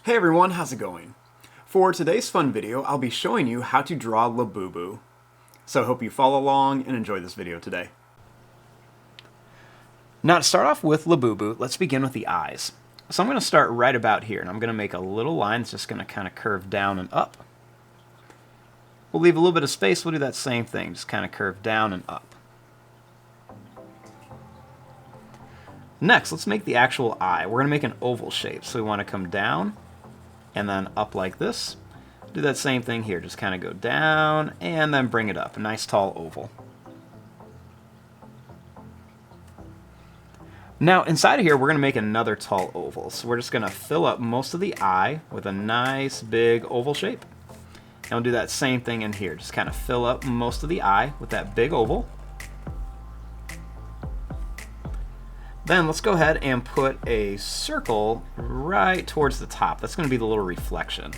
Hey everyone, how's it going? For today's fun video, I'll be showing you how to draw Labubu. So I hope you follow along and enjoy this video today. Now to start off with Labubu, let's begin with the eyes. So I'm going to start right about here, and I'm going to make a little line that's just going to kind of curve down and up. We'll leave a little bit of space, we'll do that same thing, just kind of curve down and up. Next, let's make the actual eye. We're going to make an oval shape, so we want to come down and then up like this. Do that same thing here, just kind of go down and then bring it up, a nice tall oval. Now inside of here we're going to make another tall oval, so we're just going to fill up most of the eye with a nice big oval shape. And we'll do that same thing in here, just kind of fill up most of the eye with that big oval. Then let's go ahead and put a circle right towards the top. That's going to be the little reflection.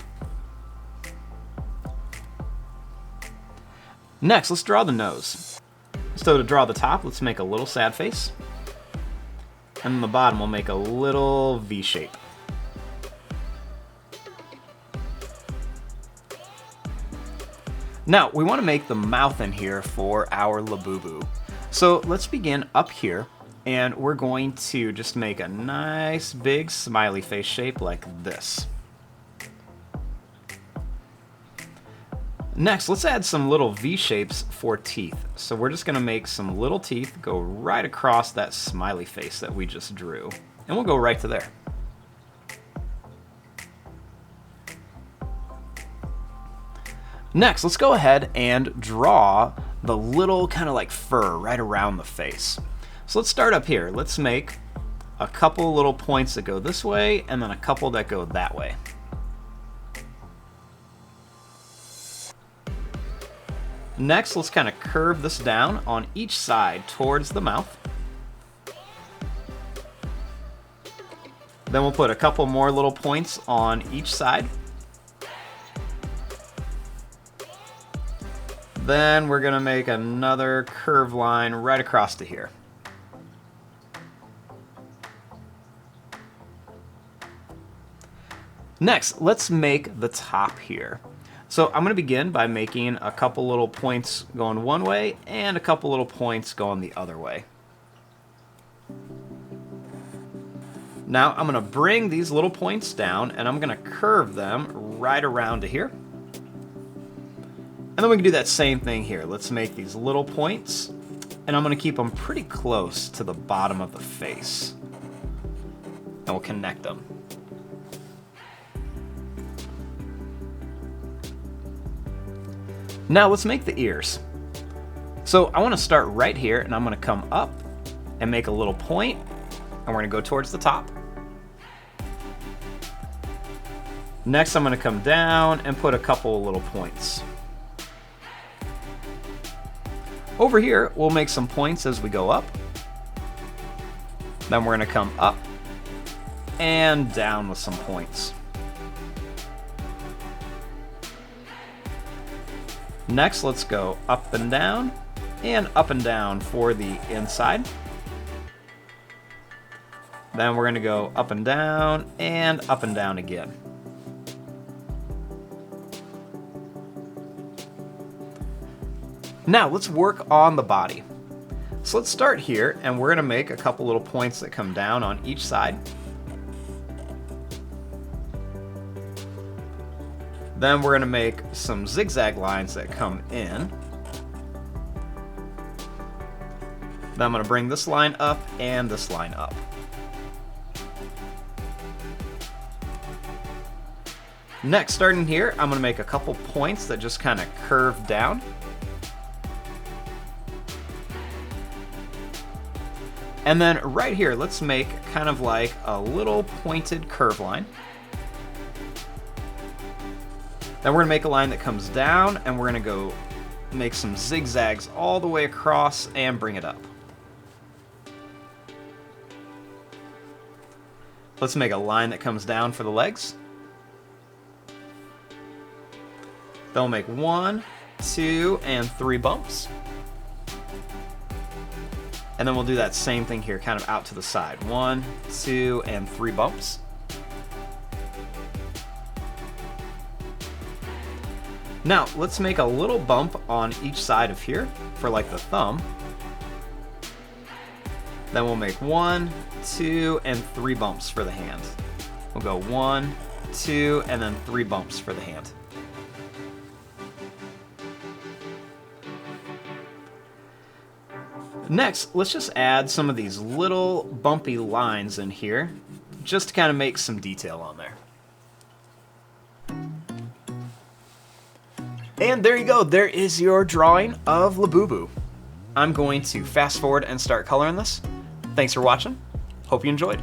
Next, let's draw the nose. So to draw the top, let's make a little sad face. And on the bottom, we'll make a little V shape. Now, we want to make the mouth in here for our Labubu. So let's begin up here. And we're going to just make a nice big smiley face shape like this. Next, let's add some little V shapes for teeth. So we're just going to make some little teeth go right across that smiley face that we just drew. And we'll go right to there. Next, let's go ahead and draw the little kind of like fur right around the face. So let's start up here. Let's make a couple little points that go this way and then a couple that go that way. Next, let's kind of curve this down on each side towards the mouth. Then we'll put a couple more little points on each side. Then we're going to make another curved line right across to here. Next, let's make the top here. So I'm going to begin by making a couple little points going one way and a couple little points going the other way. Now I'm going to bring these little points down and I'm going to curve them right around to here. And then we can do that same thing here. Let's make these little points and I'm going to keep them pretty close to the bottom of the face. And we'll connect them. Now let's make the ears. So I want to start right here and I'm going to come up and make a little point and we're going to go towards the top. Next I'm going to come down and put a couple little points. Over here we'll make some points as we go up. Then we're going to come up and down with some points. Next, let's go up and down for the inside. Then we're going to go up and down again. Now let's work on the body. So let's start here and we're going to make a couple little points that come down on each side. Then we're going to make some zigzag lines that come in. Then I'm going to bring this line up and this line up. Next, starting here, I'm going to make a couple points that just kind of curve down. And then right here, let's make kind of like a little pointed curve line. Then we're going to make a line that comes down and we're going to go make some zigzags all the way across and bring it up. Let's make a line that comes down for the legs. Then we'll make 1, 2, and 3 bumps. And then we'll do that same thing here, kind of out to the side. 1, 2, and 3 bumps. Now, let's make a little bump on each side of here for like the thumb. Then we'll make 1, 2, and 3 bumps for the hand. We'll go 1, 2, and then 3 bumps for the hand. Next, let's just add some of these little bumpy lines in here, just to kind of make some detail on there. And there you go, there is your drawing of Labubu. I'm going to fast forward and start coloring this. Thanks for watching, hope you enjoyed.